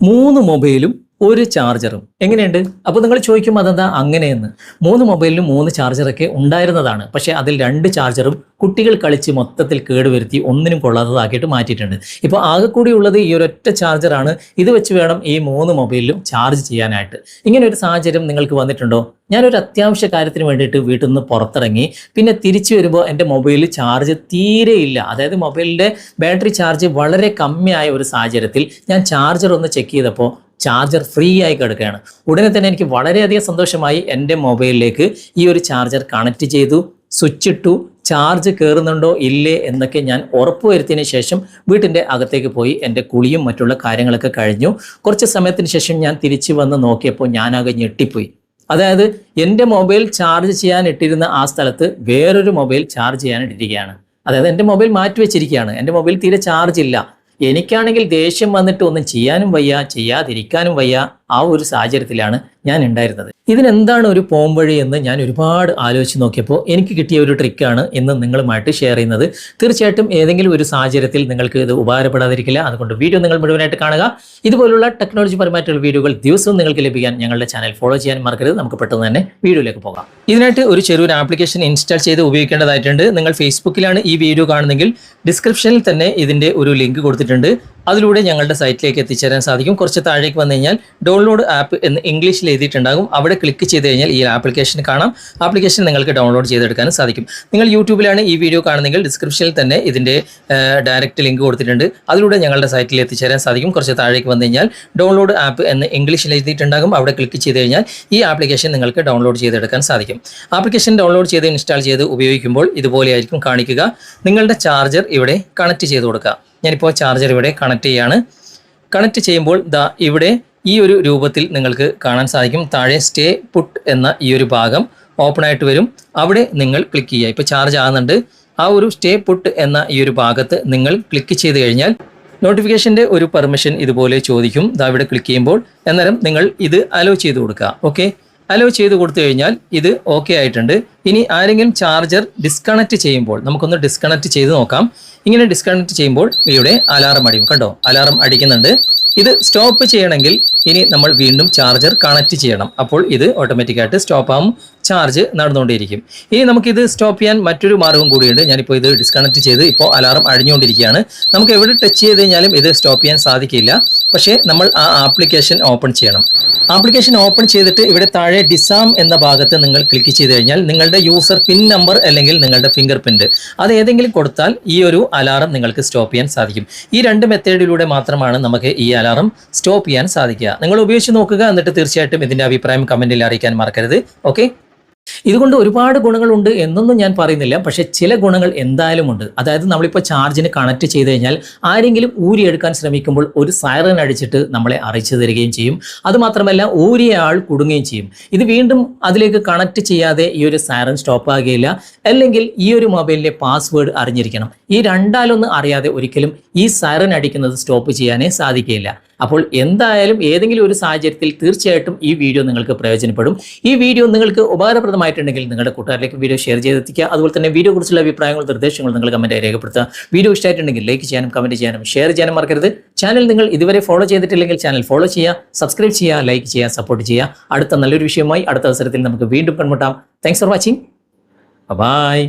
3 മൊബൈലും ഒരു ചാർജറും എങ്ങനെയുണ്ട്? അപ്പോൾ നിങ്ങൾ ചോദിക്കും അതെന്താ അങ്ങനെയെന്ന്. 3 മൊബൈലിലും 3 ചാർജറൊക്കെ ഉണ്ടായിരുന്നതാണ്. പക്ഷേ അതിൽ 2 ചാർജറും കുട്ടികൾ കളിച്ച് മൊത്തത്തിൽ കേടുവരുത്തി ഒന്നിനും കൊള്ളാത്തതാക്കിയിട്ട് മാറ്റിയിട്ടുണ്ട്. ഇപ്പോൾ ആകെ കൂടി ഉള്ളത് ഈ ഒരൊറ്റ ചാർജറാണ്. ഇത് വെച്ച് വേണം ഈ 3 മൊബൈലിലും ചാർജ് ചെയ്യാനായിട്ട്. ഇങ്ങനെ ഒരു സാഹചര്യം നിങ്ങൾക്ക് വന്നിട്ടുണ്ടോ? ഞാനൊരു അത്യാവശ്യ കാര്യത്തിന് വേണ്ടിയിട്ട് വീട്ടിൽ നിന്ന് പുറത്തിറങ്ങി, പിന്നെ തിരിച്ചു വരുമ്പോൾ എൻ്റെ മൊബൈലിൽ ചാർജ് തീരെയില്ല. അതായത് മൊബൈലിൻ്റെ ബാറ്ററി ചാർജ് വളരെ കമ്മിയായ ഒരു സാഹചര്യത്തിൽ ഞാൻ ചാർജർ ഒന്ന് ചെക്ക് ചെയ്തപ്പോൾ ചാർജർ ഫ്രീ ആയി കിടക്കുകയാണ്. ഉടനെ തന്നെ എനിക്ക് വളരെയധികം സന്തോഷമായി. എൻ്റെ മൊബൈലിലേക്ക് ഈ ഒരു ചാർജർ കണക്ട് ചെയ്തു, സ്വിച്ച് ഇട്ടു, ചാർജ് കയറുന്നുണ്ടോ ഇല്ലേ എന്നൊക്കെ ഞാൻ ഉറപ്പുവരുത്തിയതിന് ശേഷം വീട്ടിൻ്റെ അകത്തേക്ക് പോയി എൻ്റെ കുളിയും മറ്റുള്ള കാര്യങ്ങളൊക്കെ കഴിഞ്ഞു. കുറച്ച് സമയത്തിന് ശേഷം ഞാൻ തിരിച്ചു വന്ന് നോക്കിയപ്പോൾ ഞാനാകെ ഞെട്ടിപ്പോയി. അതായത് എൻ്റെ മൊബൈൽ ചാർജ് ചെയ്യാൻ ഇട്ടിരുന്ന ആ സ്ഥലത്ത് വേറൊരു മൊബൈൽ ചാർജ് ചെയ്യാൻ ഇട്ടിരിക്കുകയാണ്. അതായത് എൻ്റെ മൊബൈൽ മാറ്റി വെച്ചിരിക്കുകയാണ്. എൻ്റെ മൊബൈൽ തീരെ ചാർജ് ഇല്ല. എനിക്കാണെങ്കിൽ ദേഷ്യം വന്നിട്ട് ഒന്നും ചെയ്യാനും വയ്യ, ചെയ്യാതിരിക്കാനും വയ്യ. ആ ഒരു സാഹചര്യത്തിലാണ് ഞാൻ ഉണ്ടായിരുന്നത്. ഇതിനെന്താണ് ഒരു പോംവഴി എന്ന് ഞാൻ ഒരുപാട് ആലോചിച്ച് നോക്കിയപ്പോൾ എനിക്ക് കിട്ടിയ ഒരു ട്രിക്കാണ് ഇന്ന് നിങ്ങളുമായിട്ട് ഷെയർ ചെയ്യുന്നത്. തീർച്ചയായിട്ടും ഏതെങ്കിലും ഒരു സാഹചര്യത്തിൽ നിങ്ങൾക്ക് ഇത് ഉപകാരപ്പെടാതിരിക്കില്ല. അതുകൊണ്ട് വീഡിയോ നിങ്ങൾ മുഴുവനായിട്ട് കാണുക. ഇതുപോലുള്ള ടെക്നോളജി പരമായിട്ടുള്ള വീഡിയോകൾ ദിവസവും നിങ്ങൾക്ക് ലഭിക്കാൻ ഞങ്ങളുടെ ചാനൽ ഫോളോ ചെയ്യാൻ മറക്കരുത്. നമുക്ക് പെട്ടെന്ന് തന്നെ വീഡിയോയിലേക്ക് പോകാം. ഇതിനായിട്ട് ഒരു ചെറിയൊരു ആപ്ലിക്കേഷൻ ഇൻസ്റ്റാൾ ചെയ്ത് ഉപയോഗിക്കേണ്ടതായിട്ടുണ്ട്. നിങ്ങൾ ഫേസ്ബുക്കിലാണ് ഈ വീഡിയോ കാണുന്നതെങ്കിൽ ഡിസ്ക്രിപ്ഷനിൽ തന്നെ ഇതിൻ്റെ ഒരു ലിങ്ക് കൊടുത്തിട്ടുണ്ട്. അതിലൂടെ ഞങ്ങളുടെ സൈറ്റിലേക്ക് എത്തിച്ചേരാൻ സാധിക്കും. കുറച്ച് താഴേക്ക് വന്നു കഴിഞ്ഞാൽ ഡൗൺലോഡ് ആപ്പ് എന്ന് ഇംഗ്ലീഷിൽ എഴുതിയിട്ടുണ്ടാകും. അവിടെ ക്ലിക്ക് ചെയ്ത് കഴിഞ്ഞാൽ ഈ ആപ്ലിക്കേഷൻ കാണാം. ആപ്ലിക്കേഷൻ നിങ്ങൾക്ക് ഡൗൺലോഡ് ചെയ്തെടുക്കാനും സാധിക്കും. നിങ്ങൾ യൂട്യൂബിലാണ് ഈ വീഡിയോ കാണുന്നതെങ്കിൽ ഡിസ്ക്രിപ്ഷനിൽ തന്നെ ഇതിൻ്റെ ഡയറക്റ്റ് ലിങ്ക് കൊടുത്തിട്ടുണ്ട്. അതിലൂടെ ഞങ്ങളുടെ സൈറ്റിൽ എത്തിച്ചേരാൻ സാധിക്കും. കുറച്ച് താഴേക്ക് വന്നു കഴിഞ്ഞാൽ ഡൗൺലോഡ് ആപ്പ് എന്ന് ഇംഗ്ലീഷിൽ എഴുതിയിട്ടുണ്ടാകും. അവിടെ ക്ലിക്ക് ചെയ്ത് കഴിഞ്ഞാൽ ഈ ആപ്ലിക്കേഷൻ നിങ്ങൾക്ക് ഡൗൺലോഡ് ചെയ്തെടുക്കാൻ സാധിക്കും. ആപ്ലിക്കേഷൻ ഡൗൺലോഡ് ചെയ്ത് ഇൻസ്റ്റാൾ ചെയ്ത് ഉപയോഗിക്കുമ്പോൾ ഇതുപോലെയായിരിക്കും കാണിക്കുക. നിങ്ങളുടെ ചാർജർ ഇവിടെ കണക്ട് ചെയ്ത് കൊടുക്കുക. ഞാനിപ്പോൾ ചാർജർ ഇവിടെ കണക്ട് ചെയ്യാണ്. കണക്ട് ചെയ്യുമ്പോൾ ഇവിടെ ഈ ഒരു രൂപത്തിൽ നിങ്ങൾക്ക് കാണാൻ സാധിക്കും. താഴെ സ്റ്റേ പുട്ട് എന്ന ഈ ഒരു ഭാഗം ഓപ്പൺ ആയിട്ട് വരും. അവിടെ നിങ്ങൾ ക്ലിക്ക് ചെയ്യുക. ഇപ്പോൾ ചാർജ് ആകുന്നുണ്ട്. ആ ഒരു സ്റ്റേ പുട്ട് എന്ന ഈ ഒരു ഭാഗത്ത് നിങ്ങൾ ക്ലിക്ക് ചെയ്ത് കഴിഞ്ഞാൽ നോട്ടിഫിക്കേഷൻ്റെ ഒരു പെർമിഷൻ ഇതുപോലെ ചോദിക്കും. ഇവിടെ ക്ലിക്ക് ചെയ്യുമ്പോൾ അന്നേരം നിങ്ങൾ ഇത് അലോ ചെയ്ത് കൊടുക്കുക. ഓക്കെ, അലോ ചെയ്ത് കൊടുത്തു കഴിഞ്ഞാൽ ഇത് ഓക്കെ ആയിട്ടുണ്ട്. ഇനി ആരെങ്കിലും ചാർജർ ഡിസ്കണക്ട് ചെയ്യുമ്പോൾ നമുക്കൊന്ന് ഡിസ്കണക്ട് ചെയ്ത് നോക്കാം. ഇങ്ങനെ ഡിസ്കണക്ട് ചെയ്യുമ്പോൾ ഇവിടെ അലാറം അടിക്കും. കണ്ടോ, അലാറം അടിക്കുന്നുണ്ട്. ഇത് സ്റ്റോപ്പ് ചെയ്യണമെങ്കിൽ ഇനി നമ്മൾ വീണ്ടും ചാർജർ കണക്ട് ചെയ്യണം. അപ്പോൾ ഇത് ഓട്ടോമാറ്റിക്കായിട്ട് സ്റ്റോപ്പ് ആകും, ചാർജ് നടന്നുകൊണ്ടിരിക്കും. ഇനി നമുക്കിത് സ്റ്റോപ്പ് ചെയ്യാൻ മറ്റൊരു മാർഗം കൂടിയുണ്ട്. ഞാനിപ്പോൾ ഇത് ഡിസ്കണക്ട് ചെയ്ത് ഇപ്പോൾ അലാറം അടിഞ്ഞുകൊണ്ടിരിക്കുകയാണ്. നമുക്ക് എവിടെ ടച്ച് ചെയ്ത് കഴിഞ്ഞാലും ഇത് സ്റ്റോപ്പ് ചെയ്യാൻ സാധിക്കില്ല. പക്ഷേ നമ്മൾ ആ ആപ്ലിക്കേഷൻ ഓപ്പൺ ചെയ്യണം. ആപ്ലിക്കേഷൻ ഓപ്പൺ ചെയ്തിട്ട് ഇവിടെ താഴെ ഡിസാം എന്ന ഭാഗത്ത് നിങ്ങൾ ക്ലിക്ക് ചെയ്ത് കഴിഞ്ഞാൽ നിങ്ങളുടെ യൂസർ പിൻ നമ്പർ അല്ലെങ്കിൽ നിങ്ങളുടെ ഫിംഗർ പ്രിന്റ് അത് ഏതെങ്കിലും കൊടുത്താൽ ഈ ഒരു അലാറം നിങ്ങൾക്ക് സ്റ്റോപ്പ് ചെയ്യാൻ സാധിക്കും. ഈ 2 മെത്തേഡിലൂടെ മാത്രമാണ് നമുക്ക് ഈ അലാറം സ്റ്റോപ്പ് ചെയ്യാൻ സാധിക്കുക. നിങ്ങൾ ഉപയോഗിച്ച് നോക്കുക. എന്നിട്ട് തീർച്ചയായിട്ടും ഇതിൻ്റെ അഭിപ്രായം കമൻറ്റിൽ അറിയിക്കാൻ മറക്കരുത്. ഓക്കെ, ഇതുകൊണ്ട് ഒരുപാട് ഗുണങ്ങളുണ്ട് എന്നൊന്നും ഞാൻ പറയുന്നില്ല. പക്ഷേ ചില ഗുണങ്ങൾ എന്തായാലും ഉണ്ട്. അതായത് നമ്മളിപ്പോൾ ചാർജിന് കണക്ട് ചെയ്ത് കഴിഞ്ഞാൽ ആരെങ്കിലും ഊരിയെടുക്കാൻ ശ്രമിക്കുമ്പോൾ ഒരു സൈറൻ അടിച്ചിട്ട് നമ്മളെ അറിയിച്ചു തരികയും ചെയ്യും. അതുമാത്രമല്ല ഊരിയ ആൾ കുടുങ്ങുകയും ചെയ്യും. ഇത് വീണ്ടും അതിലേക്ക് കണക്ട് ചെയ്യാതെ ഈ ഒരു സൈറൻ സ്റ്റോപ്പ് ആകുകയില്ല. അല്ലെങ്കിൽ ഈ ഒരു മൊബൈലിലെ പാസ്വേഡ് അറിഞ്ഞിരിക്കണം. ഈ രണ്ടാലൊന്നും അറിയാതെ ഒരിക്കലും ഈ സൈറൻ അടിക്കുന്നത് സ്റ്റോപ്പ് ചെയ്യാനേ സാധിക്കുകയില്ല. അപ്പോൾ എന്തായാലും ഏതെങ്കിലും ഒരു സാഹചര്യത്തിൽ തീർച്ചയായിട്ടും ഈ വീഡിയോ നിങ്ങൾക്ക് പ്രയോജനപ്പെടും. ഈ വീഡിയോ നിങ്ങൾക്ക് ഉപകാരപ്രദമായിട്ടുണ്ടെങ്കിൽ നിങ്ങളുടെ കൂട്ടുകാരിലേക്ക് വീഡിയോ ഷെയർ ചെയ്തെത്തിക്കുക. അതുപോലെ തന്നെ വീഡിയോ കുറിച്ചുള്ള അഭിപ്രായങ്ങളും നിർദ്ദേശങ്ങളും നിങ്ങൾ കമൻറ്റായി രേഖപ്പെടുത്തുക. വീഡിയോ ഇഷ്ടമായിട്ടുണ്ടെങ്കിൽ ലൈക്ക് ചെയ്യാനും കമൻറ്റ് ചെയ്യാനും ഷെയർ ചെയ്യാനും മറക്കരുത്. ചാനൽ നിങ്ങൾ ഇതുവരെ ഫോളോ ചെയ്തിട്ടില്ലെങ്കിൽ ചാനൽ ഫോളോ ചെയ്യുക, സബ്സ്ക്രൈബ് ചെയ്യുക, ലൈക്ക് ചെയ്യുക, സപ്പോർട്ട് ചെയ്യുക. അടുത്ത നല്ലൊരു വിഷയമായി അടുത്ത അവസരത്തിൽ നമുക്ക് വീണ്ടും കണ്ടുമുട്ടാം. Thanks for watching. ബൈ.